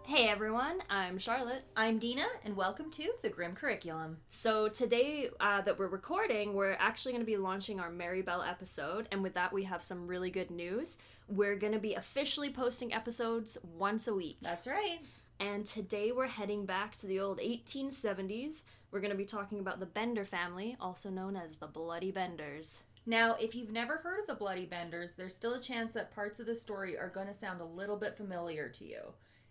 Hey everyone, I'm Charlotte. I'm Dina, and welcome to the Grim Curriculum. So today that we're recording, we're actually going to be launching our Mary Bell episode, and with that we have some really good news. We're going to be officially posting episodes once a week. That's right. And today we're heading back to the old 1870s. We're going to be talking about the Bender family, also known as the Bloody Benders. Now, if you've never heard of the Bloody Benders, there's still a chance that parts of the story are going to sound a little bit familiar to you.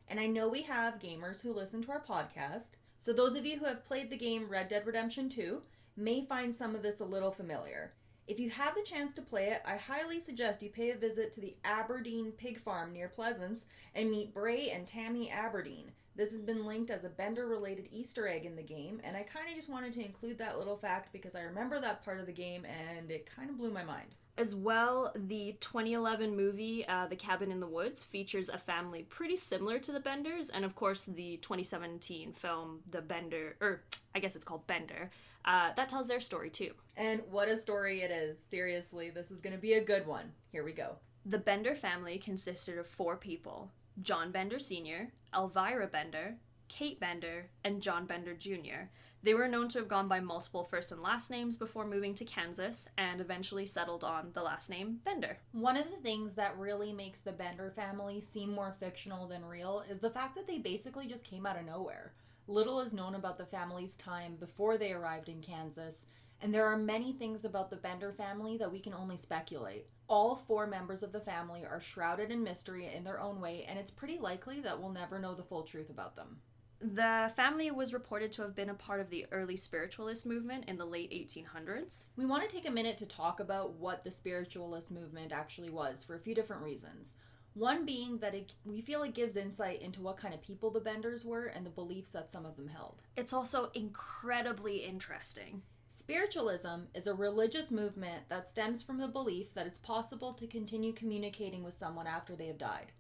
And I know we have gamers who listen to our podcast, so those of you who have played the game Red Dead Redemption 2 may find some of this a little familiar. If you have the chance to play it, I highly suggest you pay a visit to the Aberdeen pig farm near Pleasance and meet Bray and Tammy Aberdeen. This has been linked as a Bender-related Easter egg in the game, and I kind of just wanted to include that little fact because I remember that part of the game and it kind of blew my mind. As well, the 2011 movie, The Cabin in the Woods, features a family pretty similar to the Benders, and of course the 2017 film, The Bender, or I guess it's called Bender, that tells their story too. And what a story it is. Seriously, this is going to be a good one. Here we go. The Bender family consisted of 4 people: John Bender Sr., Elvira Bender, Kate Bender, and John Bender Jr. They were known to have gone by multiple first and last names before moving to Kansas and eventually settled on the last name Bender. One of the things that really makes the Bender family seem more fictional than real is the fact that they basically just came out of nowhere. Little is known about the family's time before they arrived in Kansas, and there are many things about the Bender family that we can only speculate. All 4 members of the family are shrouded in mystery in their own way, and it's pretty likely that we'll never know the full truth about them. The family was reported to have been a part of the early Spiritualist movement in the late 1800s. We want to take a minute to talk about what the Spiritualist movement actually was for a few different reasons. One being that we feel it gives insight into what kind of people the Benders were and the beliefs that some of them held. It's also incredibly interesting. Spiritualism is a religious movement that stems from the belief that it's possible to continue communicating with someone after they have died.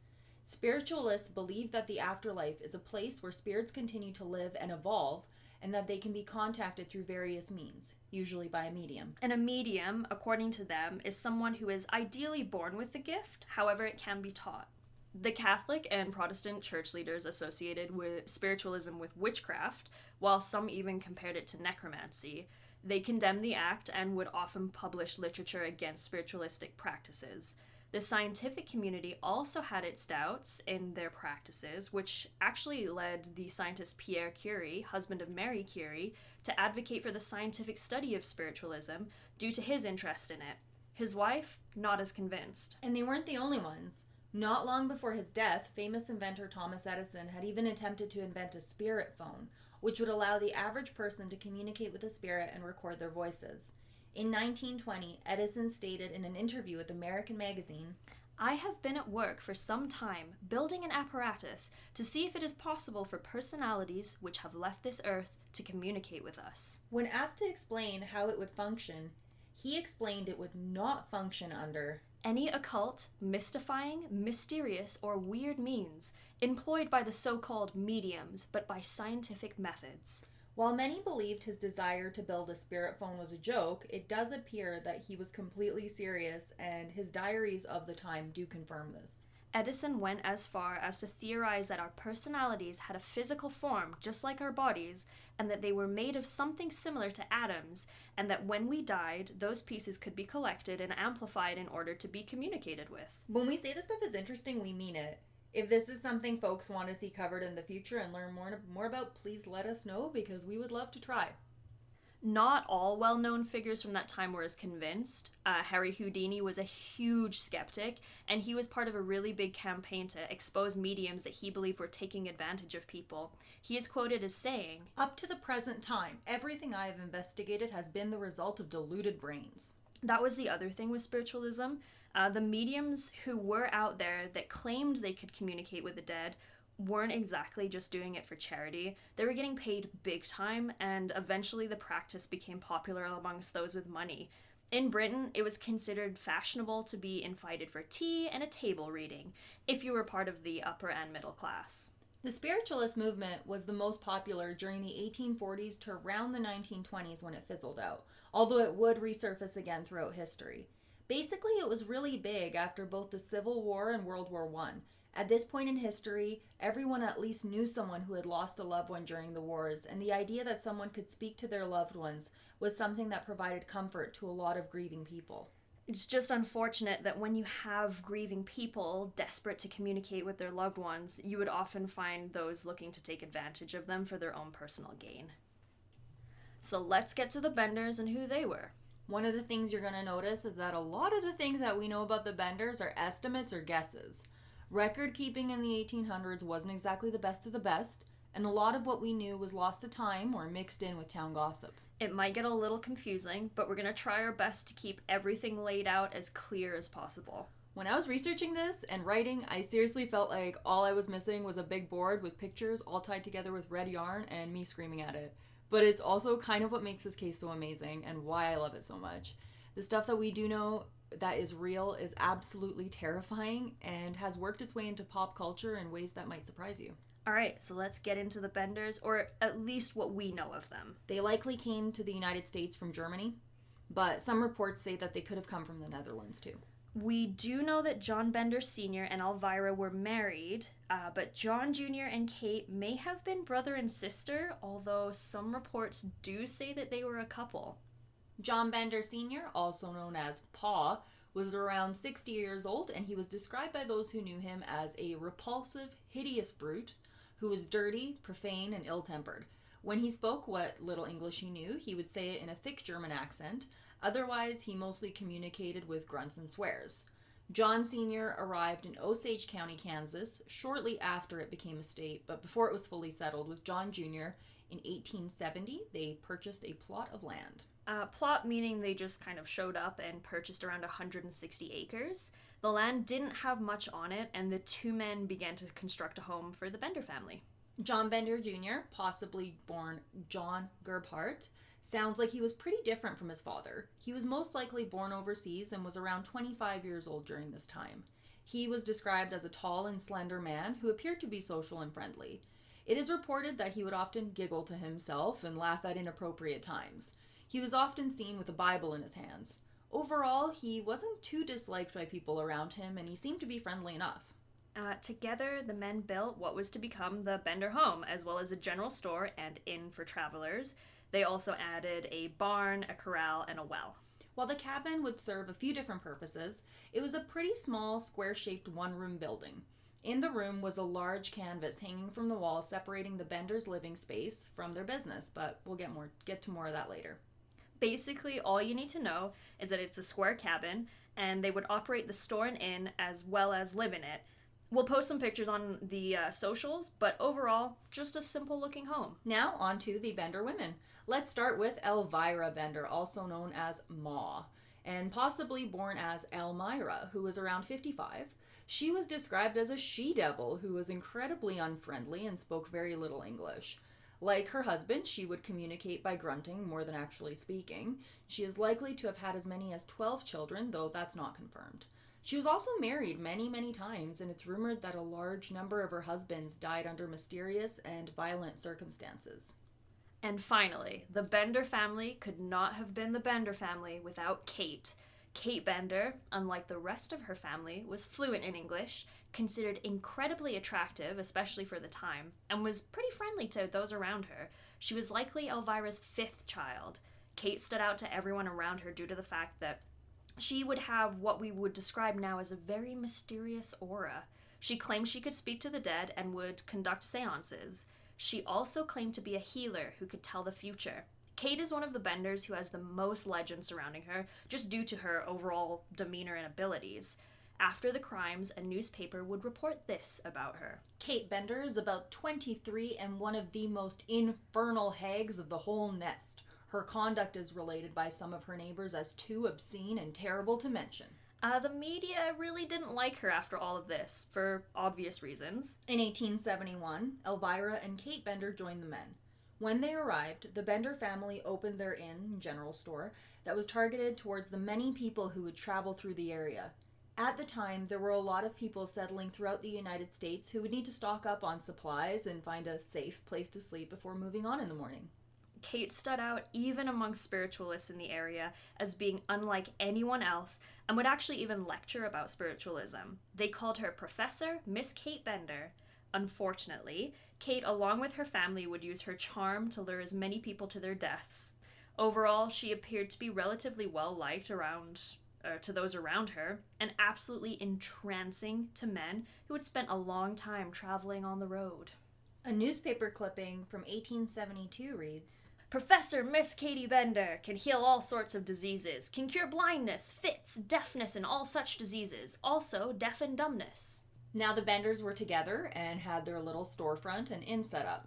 Spiritualists believe that the afterlife is a place where spirits continue to live and evolve, and that they can be contacted through various means, usually by a medium. And a medium, according to them, is someone who is ideally born with the gift, however it can be taught. The Catholic and Protestant church leaders associated with spiritualism with witchcraft, while some even compared it to necromancy. They condemned the act and would often publish literature against spiritualistic practices. The scientific community also had its doubts in their practices, which actually led the scientist Pierre Curie, husband of Marie Curie, to advocate for the scientific study of spiritualism due to his interest in it. His wife, not as convinced. And they weren't the only ones. Not long before his death, famous inventor Thomas Edison had even attempted to invent a spirit phone, which would allow the average person to communicate with a spirit and record their voices. In 1920, Edison stated in an interview with American Magazine, "I have been at work for some time building an apparatus to see if it is possible for personalities which have left this earth to communicate with us." When asked to explain how it would function, he explained it would not function under any occult, mystifying, mysterious, or weird means employed by the so-called mediums, but by scientific methods. While many believed his desire to build a spirit phone was a joke, it does appear that he was completely serious, and his diaries of the time do confirm this. Edison went as far as to theorize that our personalities had a physical form just like our bodies, and that they were made of something similar to atoms, and that when we died, those pieces could be collected and amplified in order to be communicated with. When we say this stuff is interesting, we mean it. If this is something folks want to see covered in the future and learn more about, please let us know because we would love to try. Not all well-known figures from that time were as convinced. Harry Houdini was a huge skeptic, and he was part of a really big campaign to expose mediums that he believed were taking advantage of people. He is quoted as saying, "Up to the present time, everything I have investigated has been the result of deluded brains." That was the other thing with spiritualism. The mediums who were out there that claimed they could communicate with the dead weren't exactly just doing it for charity. They were getting paid big time, and eventually the practice became popular amongst those with money. In Britain, it was considered fashionable to be invited for tea and a table reading, if you were part of the upper and middle class. The Spiritualist movement was the most popular during the 1840s to around the 1920s when it fizzled out, although it would resurface again throughout history. Basically, it was really big after both the Civil War and World War I, At this point in history, everyone at least knew someone who had lost a loved one during the wars, and the idea that someone could speak to their loved ones was something that provided comfort to a lot of grieving people. It's just unfortunate that when you have grieving people desperate to communicate with their loved ones, you would often find those looking to take advantage of them for their own personal gain. So let's get to the Benders and who they were. One of the things you're going to notice is that a lot of the things that we know about the Benders are estimates or guesses. Record keeping in the 1800s wasn't exactly the best of the best, and a lot of what we knew was lost to time or mixed in with town gossip. It might get a little confusing, but we're going to try our best to keep everything laid out as clear as possible. When I was researching this and writing, I seriously felt like all I was missing was a big board with pictures all tied together with red yarn and me screaming at it. But it's also kind of what makes this case so amazing and why I love it so much. The stuff that we do know that is real is absolutely terrifying and has worked its way into pop culture in ways that might surprise you. Alright, so let's get into the Benders, or at least what we know of them. They likely came to the United States from Germany, but some reports say that they could have come from the Netherlands too. We do know that John Bender Sr. and Elvira were married, but John Jr. and Kate may have been brother and sister, although some reports do say that they were a couple. John Bender Sr., also known as Pa, was around 60 years old, and he was described by those who knew him as a repulsive, hideous brute who was dirty, profane, and ill-tempered. When he spoke what little English he knew, he would say it in a thick German accent. Otherwise, he mostly communicated with grunts and swears. John Sr. arrived in Osage County, Kansas, shortly after it became a state, but before it was fully settled with John Jr. In 1870, they purchased a plot of land. Plot meaning they just kind of showed up and purchased around 160 acres. The land didn't have much on it, and the two men began to construct a home for the Bender family. John Bender Jr., possibly born John Gerbhardt, sounds like he was pretty different from his father. He was most likely born overseas and was around 25 years old during this time. He was described as a tall and slender man who appeared to be social and friendly. It is reported that he would often giggle to himself and laugh at inappropriate times. He was often seen with a Bible in his hands. Overall, he wasn't too disliked by people around him, and he seemed to be friendly enough. Together, the men built what was to become the Bender home, as well as a general store and inn for travelers. They also added a barn, a corral, and a well. While the cabin would serve a few different purposes, it was a pretty small, square-shaped one-room building. In the room was a large canvas hanging from the wall separating the Benders' living space from their business, but we'll get to more of that later. Basically, all you need to know is that it's a square cabin, and they would operate the store and inn as well as live in it. We'll post some pictures on the socials, but overall, just a simple-looking home. Now, on to the Bender women. Let's start with Elvira Bender, also known as Ma, and possibly born as Elmira, who was around 55. She was described as a she-devil who was incredibly unfriendly and spoke very little English. Like her husband, she would communicate by grunting more than actually speaking. She is likely to have had as many as 12 children, though that's not confirmed. She was also married many, many times, and it's rumored that a large number of her husbands died under mysterious and violent circumstances. And finally, the Bender family could not have been the Bender family without Kate. Kate Bender, unlike the rest of her family, was fluent in English, considered incredibly attractive, especially for the time, and was pretty friendly to those around her. She was likely Elvira's fifth child. Kate stood out to everyone around her due to the fact that she would have what we would describe now as a very mysterious aura. She claimed she could speak to the dead and would conduct seances. She also claimed to be a healer who could tell the future. Kate is one of the Benders who has the most legend surrounding her, just due to her overall demeanor and abilities. After the crimes, a newspaper would report this about her. Kate Bender is about 23 and one of the most infernal hags of the whole nest. Her conduct is related by some of her neighbors as too obscene and terrible to mention. The media really didn't like her after all of this, for obvious reasons. In 1871, Elvira and Kate Bender joined the men. When they arrived, the Bender family opened their inn, general store, that was targeted towards the many people who would travel through the area. At the time, there were a lot of people settling throughout the United States who would need to stock up on supplies and find a safe place to sleep before moving on in the morning. Kate stood out even among spiritualists in the area as being unlike anyone else and would actually even lecture about spiritualism. They called her Professor Miss Kate Bender. Unfortunately, Kate, along with her family, would use her charm to lure as many people to their deaths. Overall, she appeared to be relatively well liked to those around her, and absolutely entrancing to men who had spent a long time traveling on the road. A newspaper clipping from 1872 reads, Professor Miss Katie Bender can heal all sorts of diseases, can cure blindness, fits, deafness, and all such diseases, also deaf and dumbness. Now the Benders were together and had their little storefront and inn set up.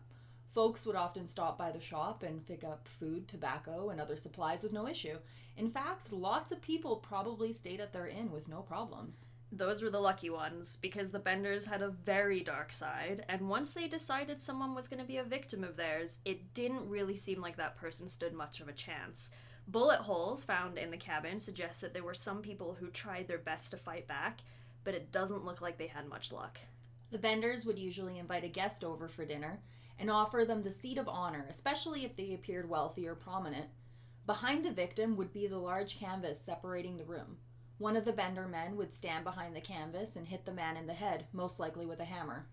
Folks would often stop by the shop and pick up food, tobacco, and other supplies with no issue. In fact, lots of people probably stayed at their inn with no problems. Those were the lucky ones, because the Benders had a very dark side, and once they decided someone was going to be a victim of theirs, it didn't really seem like that person stood much of a chance. Bullet holes found in the cabin suggest that there were some people who tried their best to fight back, but it doesn't look like they had much luck. The Benders would usually invite a guest over for dinner and offer them the seat of honor, especially if they appeared wealthy or prominent. Behind the victim would be the large canvas separating the room. One of the Bender men would stand behind the canvas and hit the man in the head, most likely with a hammer.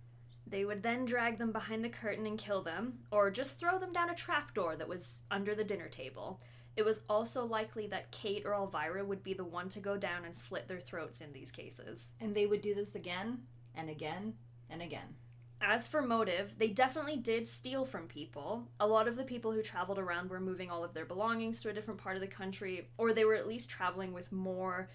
They would then drag them behind the curtain and kill them, or just throw them down a trapdoor that was under the dinner table. It was also likely that Kate or Elvira would be the one to go down and slit their throats in these cases. And they would do this again and again and again. As for motive, they definitely did steal from people. A lot of the people who traveled around were moving all of their belongings to a different part of the country, or they were at least traveling with more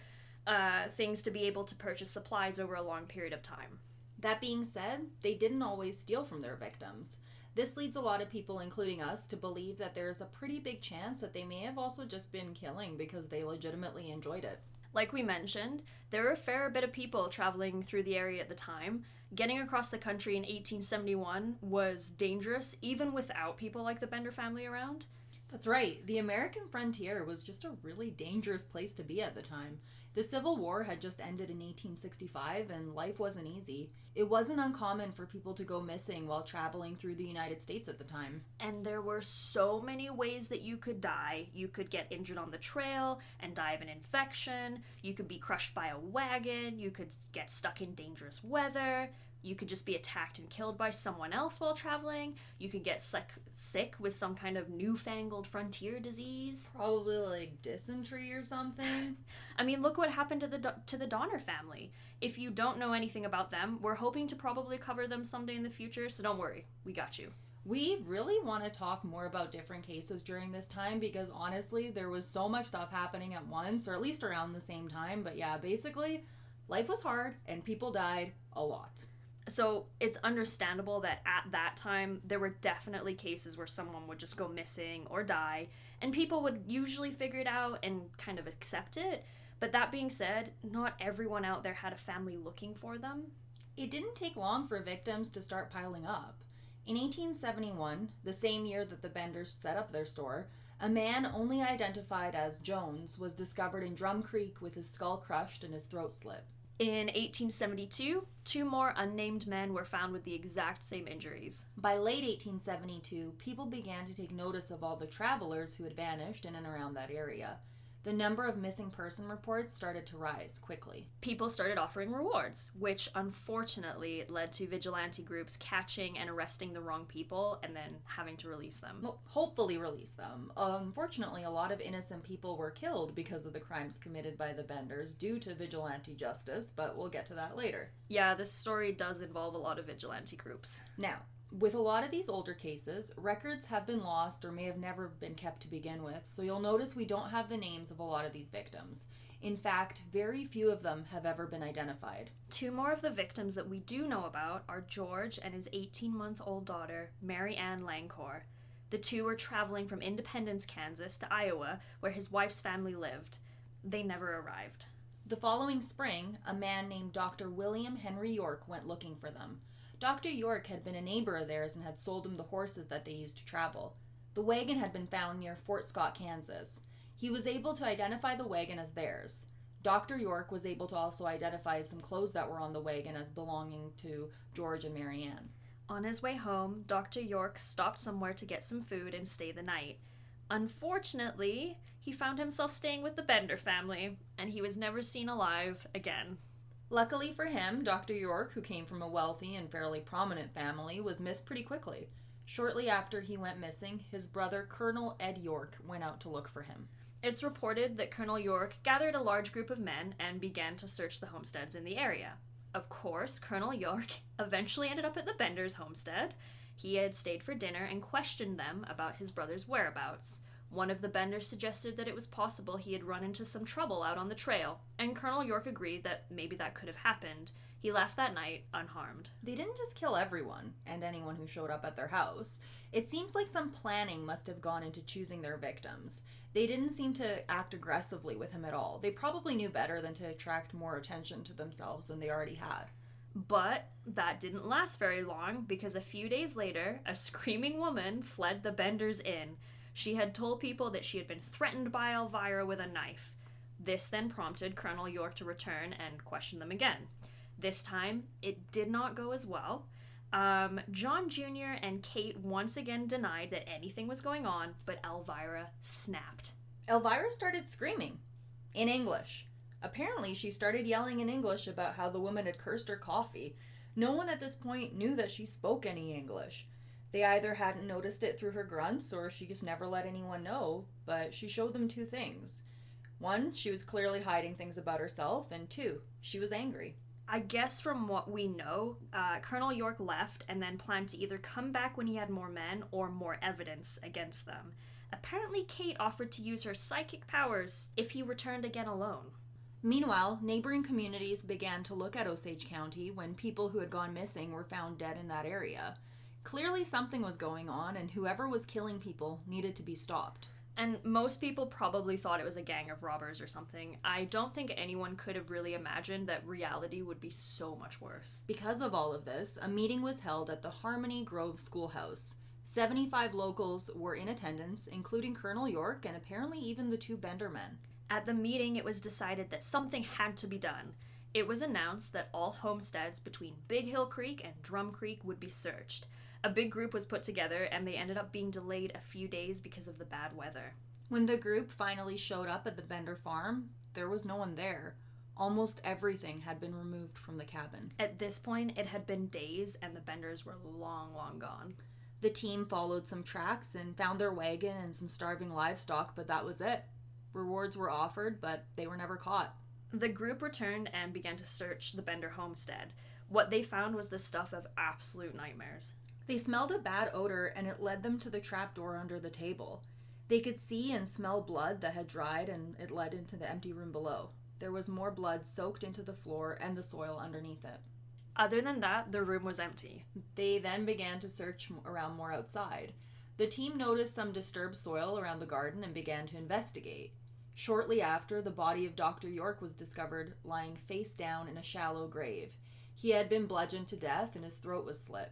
things to be able to purchase supplies over a long period of time. That being said, they didn't always steal from their victims. This leads a lot of people, including us, to believe that there's a pretty big chance that they may have also just been killing because they legitimately enjoyed it. Like we mentioned, there were a fair bit of people traveling through the area at the time. Getting across the country in 1871 was dangerous, even without people like the Bender family around. That's right. The American frontier was just a really dangerous place to be at the time. The Civil War had just ended in 1865, and life wasn't easy. It wasn't uncommon for people to go missing while traveling through the United States at the time. And there were so many ways that you could die. You could get injured on the trail and die of an infection. You could be crushed by a wagon. You could get stuck in dangerous weather. You could just be attacked and killed by someone else while traveling. You could get sick with some kind of newfangled frontier disease. Probably like dysentery or something. I mean, look what happened to the Donner family. If you don't know anything about them, we're hoping to probably cover them someday in the future, so don't worry, we got you. We really want to talk more about different cases during this time because honestly, there was so much stuff happening at once, or at least around the same time. But yeah, basically, life was hard and people died a lot. So it's understandable that at that time, there were definitely cases where someone would just go missing or die, and people would usually figure it out and kind of accept it. But that being said, not everyone out there had a family looking for them. It didn't take long for victims to start piling up. In 1871, the same year that the Benders set up their store, a man only identified as Jones was discovered in Drum Creek with his skull crushed and his throat slit. In 1872, 2 more unnamed men were found with the exact same injuries. By late 1872, people began to take notice of all the travelers who had vanished in and around that area. The number of missing person reports started to rise quickly. People started offering rewards, which unfortunately led to vigilante groups catching and arresting the wrong people and then having to release them. Well, hopefully release them. Unfortunately, a lot of innocent people were killed because of the crimes committed by the Benders due to vigilante justice, but we'll get to that later. Yeah, this story does involve a lot of vigilante groups. Now, with a lot of these older cases, records have been lost or may have never been kept to begin with, so you'll notice we don't have the names of a lot of these victims. In fact, very few of them have ever been identified. 2 more of the victims that we do know about are George and his 18-month-old daughter, Mary Ann Langcourt. The 2 were traveling from Independence, Kansas to Iowa, where his wife's family lived. They never arrived. The following spring, a man named Dr. William Henry York went looking for them. Dr. York had been a neighbor of theirs and had sold them the horses that they used to travel. The wagon had been found near Fort Scott, Kansas. He was able to identify the wagon as theirs. Dr. York was able to also identify some clothes that were on the wagon as belonging to George and Mary Ann. On his way home, Dr. York stopped somewhere to get some food and stay the night. Unfortunately, he found himself staying with the Bender family, and he was never seen alive again. Luckily for him, Dr. York, who came from a wealthy and fairly prominent family, was missed pretty quickly. Shortly after he went missing, his brother, Colonel Ed York, went out to look for him. It's reported that Colonel York gathered a large group of men and began to search the homesteads in the area. Of course, Colonel York eventually ended up at the Benders' homestead. He had stayed for dinner and questioned them about his brother's whereabouts. One of the Benders suggested that it was possible he had run into some trouble out on the trail, and Colonel York agreed that maybe that could have happened. He left that night unharmed. They didn't just kill everyone, and anyone who showed up at their house. It seems like some planning must have gone into choosing their victims. They didn't seem to act aggressively with him at all. They probably knew better than to attract more attention to themselves than they already had. But that didn't last very long, because a few days later, a screaming woman fled the Benders' inn. She had told people that she had been threatened by Elvira with a knife. This then prompted Colonel York to return and question them again. This time, it did not go as well. John Jr. and Kate once again denied that anything was going on, but Elvira snapped. Elvira started screaming. In English. Apparently, she started yelling in English about how the woman had cursed her coffee. No one at this point knew that she spoke any English. They either hadn't noticed it through her grunts, or she just never let anyone know, but she showed them two things. One, she was clearly hiding things about herself, and two, she was angry. I guess from what we know, Colonel York left and then planned to either come back when he had more men or more evidence against them. Apparently, Kate offered to use her psychic powers if he returned again alone. Meanwhile, neighboring communities began to look at Osage County when people who had gone missing were found dead in that area. Clearly something was going on, and whoever was killing people needed to be stopped. And most people probably thought it was a gang of robbers or something. I don't think anyone could have really imagined that reality would be so much worse. Because of all of this, a meeting was held at the Harmony Grove Schoolhouse. 75 locals were in attendance, including Colonel York and apparently even the two Bender men. At the meeting, it was decided that something had to be done. It was announced that all homesteads between Big Hill Creek and Drum Creek would be searched. A big group was put together, and they ended up being delayed a few days because of the bad weather. When the group finally showed up at the Bender farm, there was no one there. Almost everything had been removed from the cabin. At this point, it had been days, and the Benders were long, long gone. The team followed some tracks and found their wagon and some starving livestock, but that was it. Rewards were offered, but they were never caught. The group returned and began to search the Bender homestead. What they found was the stuff of absolute nightmares. They smelled a bad odor, and it led them to the trapdoor under the table. They could see and smell blood that had dried, and it led into the empty room below. There was more blood soaked into the floor and the soil underneath it. Other than that, the room was empty. They then began to search around more outside. The team noticed some disturbed soil around the garden and began to investigate. Shortly after, the body of Dr. York was discovered lying face down in a shallow grave. He had been bludgeoned to death and his throat was slit.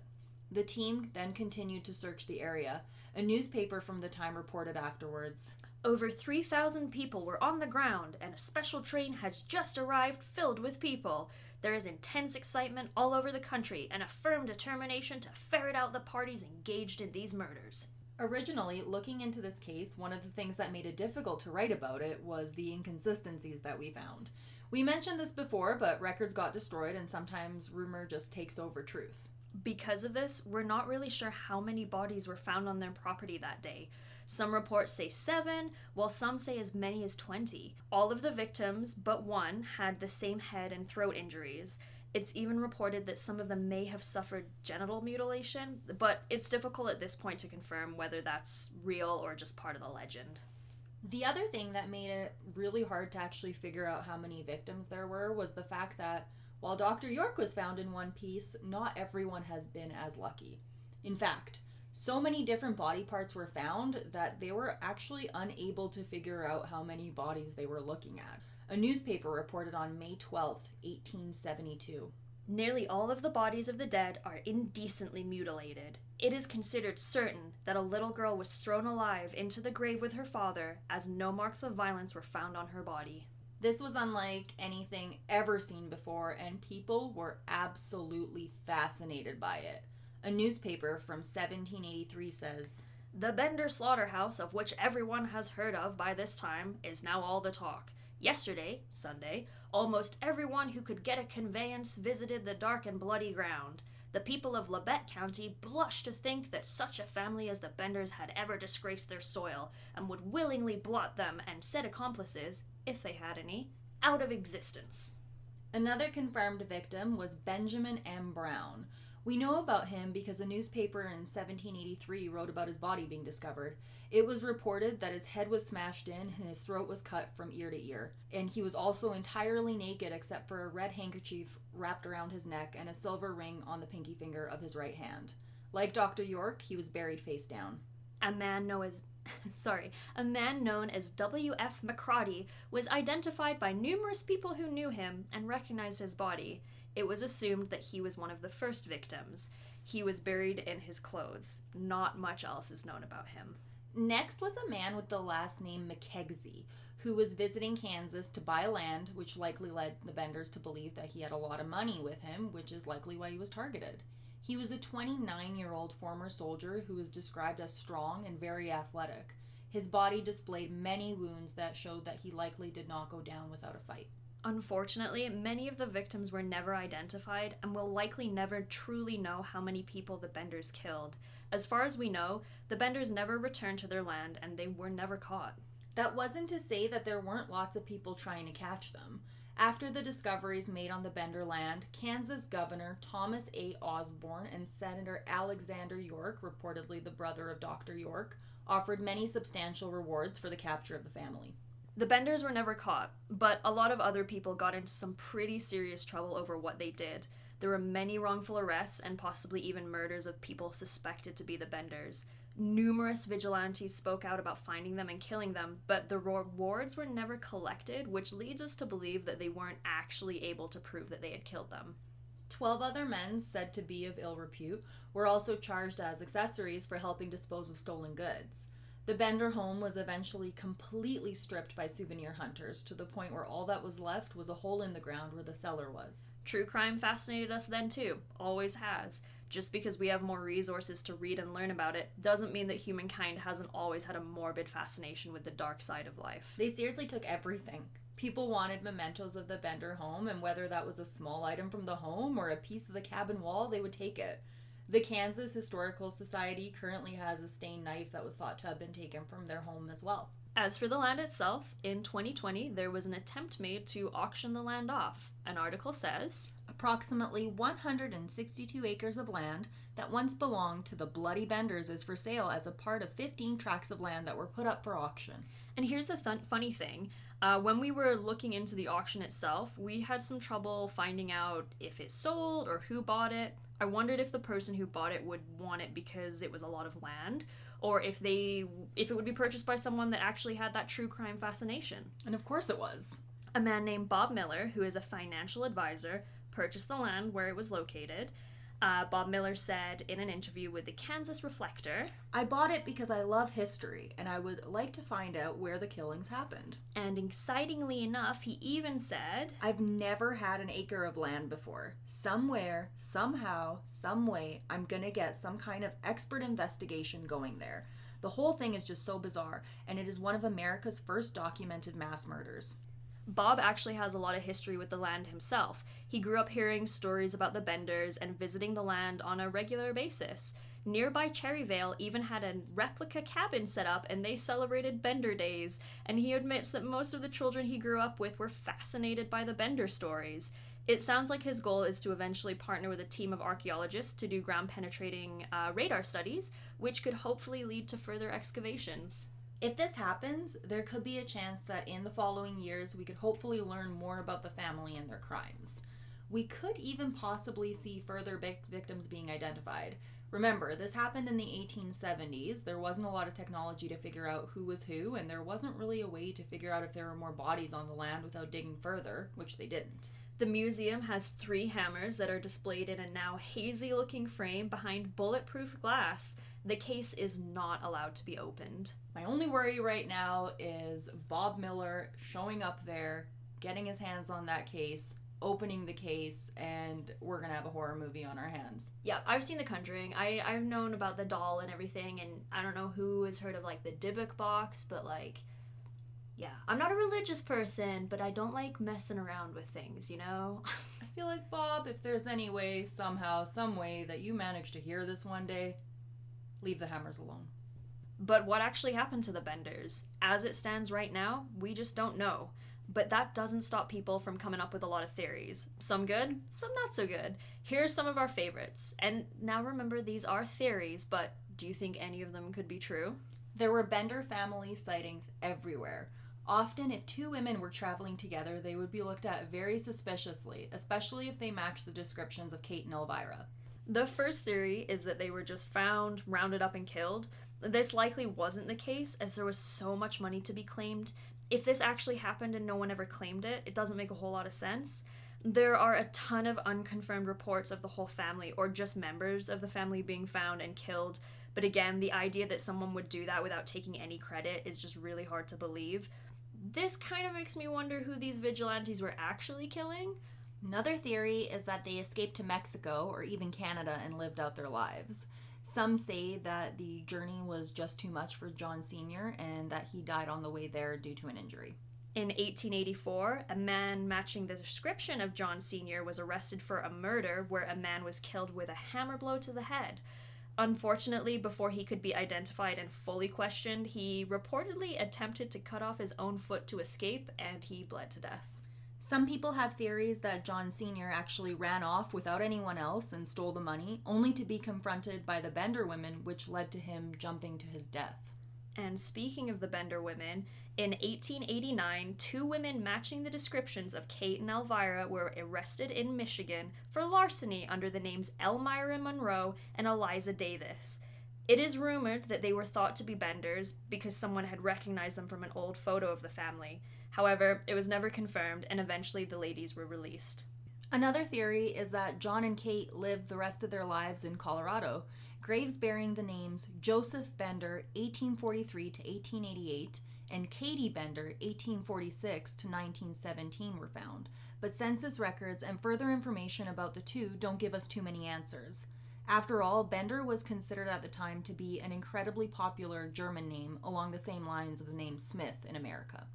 The team then continued to search the area. A newspaper from the time reported afterwards. Over 3,000 people were on the ground, and a special train has just arrived filled with people. There is intense excitement all over the country and a firm determination to ferret out the parties engaged in these murders. Originally, looking into this case, one of the things that made it difficult to write about it was the inconsistencies that we found. We mentioned this before, but records got destroyed and sometimes rumor just takes over truth. Because of this, we're not really sure how many bodies were found on their property that day. Some reports say 7, while some say as many as 20. All of the victims, but one, had the same head and throat injuries. It's even reported that some of them may have suffered genital mutilation, but it's difficult at this point to confirm whether that's real or just part of the legend. The other thing that made it really hard to actually figure out how many victims there were was the fact that while Dr. York was found in one piece, not everyone has been as lucky. In fact, so many different body parts were found that they were actually unable to figure out how many bodies they were looking at. A newspaper reported on May 12th, 1872. Nearly all of the bodies of the dead are indecently mutilated. It is considered certain that a little girl was thrown alive into the grave with her father, as no marks of violence were found on her body. This was unlike anything ever seen before, and people were absolutely fascinated by it. A newspaper from 1783 says, "The Bender slaughterhouse, of which everyone has heard of by this time, is now all the talk. Yesterday, Sunday, almost everyone who could get a conveyance visited the dark and bloody ground. The people of Labette County blush to think that such a family as the Benders had ever disgraced their soil, and would willingly blot them and said accomplices, if they had any, out of existence." Another confirmed victim was Benjamin M. Brown. We know about him because a newspaper in 1783 wrote about his body being discovered. It was reported that his head was smashed in and his throat was cut from ear to ear. And he was also entirely naked except for a red handkerchief wrapped around his neck and a silver ring on the pinky finger of his right hand. Like Dr. York, he was buried face down. A man known as W.F. McCroddy was identified by numerous people who knew him and recognized his body. It was assumed that he was one of the first victims. He was buried in his clothes. Not much else is known about him. Next was a man with the last name McKegsey, who was visiting Kansas to buy land, which likely led the Benders to believe that he had a lot of money with him, which is likely why he was targeted. He was a 29-year-old former soldier who was described as strong and very athletic. His body displayed many wounds that showed that he likely did not go down without a fight. Unfortunately, many of the victims were never identified and will likely never truly know how many people the Benders killed. As far as we know, the Benders never returned to their land and they were never caught. That wasn't to say that there weren't lots of people trying to catch them. After the discoveries made on the Bender land, Kansas Governor Thomas A. Osborne and Senator Alexander York, reportedly the brother of Dr. York, offered many substantial rewards for the capture of the family. The Benders were never caught, but a lot of other people got into some pretty serious trouble over what they did. There were many wrongful arrests and possibly even murders of people suspected to be the Benders. Numerous vigilantes spoke out about finding them and killing them, but the rewards were never collected, which leads us to believe that they weren't actually able to prove that they had killed them. 12 other men, said to be of ill repute, were also charged as accessories for helping dispose of stolen goods. The Bender home was eventually completely stripped by souvenir hunters, to the point where all that was left was a hole in the ground where the cellar was. True crime fascinated us then too, always has. Just because we have more resources to read and learn about it doesn't mean that humankind hasn't always had a morbid fascination with the dark side of life. They seriously took everything. People wanted mementos of the Bender home, and whether that was a small item from the home or a piece of the cabin wall, they would take it. The Kansas Historical Society currently has a stained knife that was thought to have been taken from their home as well. As for the land itself, in 2020, there was an attempt made to auction the land off. An article says, approximately 162 acres of land that once belonged to the Bloody Benders is for sale as a part of 15 tracts of land that were put up for auction. And here's the funny thing. When we were looking into the auction itself, we had some trouble finding out if it sold or who bought it. I wondered if the person who bought it would want it because it was a lot of land, or if it would be purchased by someone that actually had that true crime fascination. And of course it was. A man named Bob Miller, who is a financial advisor, purchased the land where it was located. Bob Miller said in an interview with the Kansas Reflector, I bought it because I love history and I would like to find out where the killings happened. And excitingly enough, he even said, I've never had an acre of land before. Somewhere, somehow, some way, I'm gonna get some kind of expert investigation going there. The whole thing is just so bizarre, and it is one of America's first documented mass murders. Bob actually has a lot of history with the land himself. He grew up hearing stories about the Benders and visiting the land on a regular basis. Nearby Cherryvale even had a replica cabin set up and they celebrated Bender Days, and he admits that most of the children he grew up with were fascinated by the Bender stories. It sounds like his goal is to eventually partner with a team of archaeologists to do ground-penetrating radar studies, which could hopefully lead to further excavations. If this happens, there could be a chance that in the following years we could hopefully learn more about the family and their crimes. We could even possibly see further victims being identified. Remember, this happened in the 1870s. There wasn't a lot of technology to figure out who was who, and there wasn't really a way to figure out if there were more bodies on the land without digging further, which they didn't. The museum has 3 hammers that are displayed in a now hazy-looking frame behind bulletproof glass. The case is not allowed to be opened. My only worry right now is Bob Miller showing up there, getting his hands on that case, opening the case and we're gonna have a horror movie on our hands. Yeah, I've seen The Conjuring. I've known about the doll and everything, and I don't know who has heard of, like, the Dybbuk box, but, like, yeah. I'm not a religious person, but I don't like messing around with things, you know? I feel like, Bob, if there's any way, somehow, some way that you manage to hear this one day, leave the hammers alone. But what actually happened to the Benders? As it stands right now, we just don't know. But that doesn't stop people from coming up with a lot of theories. Some good, some not so good. Here are some of our favorites. And now remember, these are theories, but do you think any of them could be true? There were Bender family sightings everywhere. Often, if two women were traveling together, they would be looked at very suspiciously, especially if they matched the descriptions of Kate and Elvira. The first theory is that they were just found, rounded up, and killed. This likely wasn't the case, as there was so much money to be claimed. If this actually happened and no one ever claimed it, it doesn't make a whole lot of sense. There are a ton of unconfirmed reports of the whole family, or just members of the family being found and killed. But again, the idea that someone would do that without taking any credit is just really hard to believe. This kind of makes me wonder who these vigilantes were actually killing. Another theory is that they escaped to Mexico or even Canada and lived out their lives. Some say that the journey was just too much for John Sr. and that he died on the way there due to an injury. In 1884, a man matching the description of John Sr. was arrested for a murder where a man was killed with a hammer blow to the head. Unfortunately, before he could be identified and fully questioned, he reportedly attempted to cut off his own foot to escape, and he bled to death. Some people have theories that John Sr. actually ran off without anyone else and stole the money, only to be confronted by the Bender women, which led to him jumping to his death. And speaking of the Bender women, in 1889, two women matching the descriptions of Kate and Elvira were arrested in Michigan for larceny under the names Elmira Monroe and Eliza Davis. It is rumored that they were thought to be Benders because someone had recognized them from an old photo of the family. However, it was never confirmed, and eventually the ladies were released. Another theory is that John and Kate lived the rest of their lives in Colorado. Graves bearing the names Joseph Bender, 1843 to 1888, and Katie Bender, 1846 to 1917 were found, but census records and further information about the two don't give us too many answers. After all, Bender was considered at the time to be an incredibly popular German name along the same lines of the name Smith in America.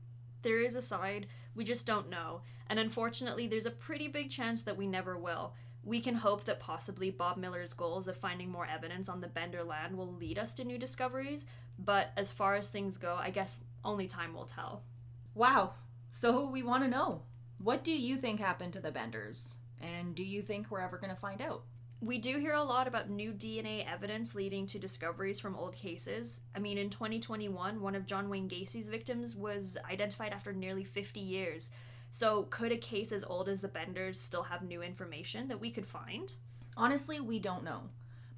Theories aside, we just don't know, and unfortunately there's a pretty big chance that we never will. We can hope that possibly Bob Miller's goals of finding more evidence on the Bender land will lead us to new discoveries, but as far as things go, I guess only time will tell. Wow, so we want to know. What do you think happened to the Benders? And do you think we're ever going to find out? We do hear a lot about new DNA evidence leading to discoveries from old cases. I mean, in 2021, one of John Wayne Gacy's victims was identified after nearly 50 years. So could a case as old as the Benders still have new information that we could find? Honestly, we don't know.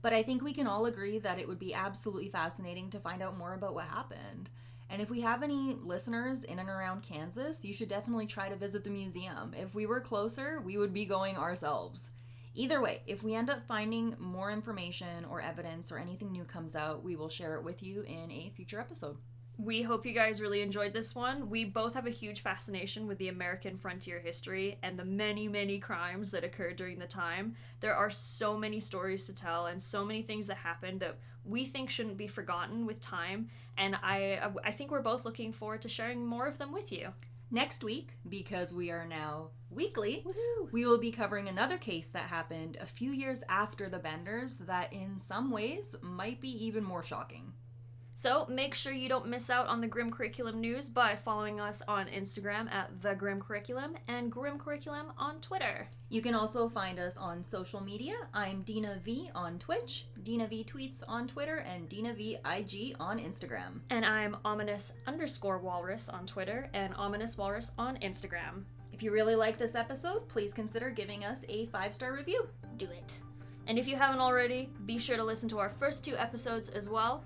But I think we can all agree that it would be absolutely fascinating to find out more about what happened. And if we have any listeners in and around Kansas, you should definitely try to visit the museum. If we were closer, we would be going ourselves. Either way, if we end up finding more information or evidence or anything new comes out, we will share it with you in a future episode. We hope you guys really enjoyed this one. We both have a huge fascination with the American frontier history and the many, many crimes that occurred during the time. There are so many stories to tell and so many things that happened that we think shouldn't be forgotten with time, and I think we're both looking forward to sharing more of them with you. Next week, because we are now weekly, Woohoo! we will be covering another case that happened a few years after the Benders that in some ways might be even more shocking. So make sure you don't miss out on the Grim Curriculum news by following us on Instagram at The Grim Curriculum and Grim Curriculum on Twitter. You can also find us on social media. I'm Dina V on Twitch, Dina V Tweets on Twitter, and Dina V IG on Instagram. And I'm ominous_walrus on Twitter and ominous walrus on Instagram. If you really like this episode, please consider giving us a 5-star review. Do it. And if you haven't already, be sure to listen to our first 2 episodes as well.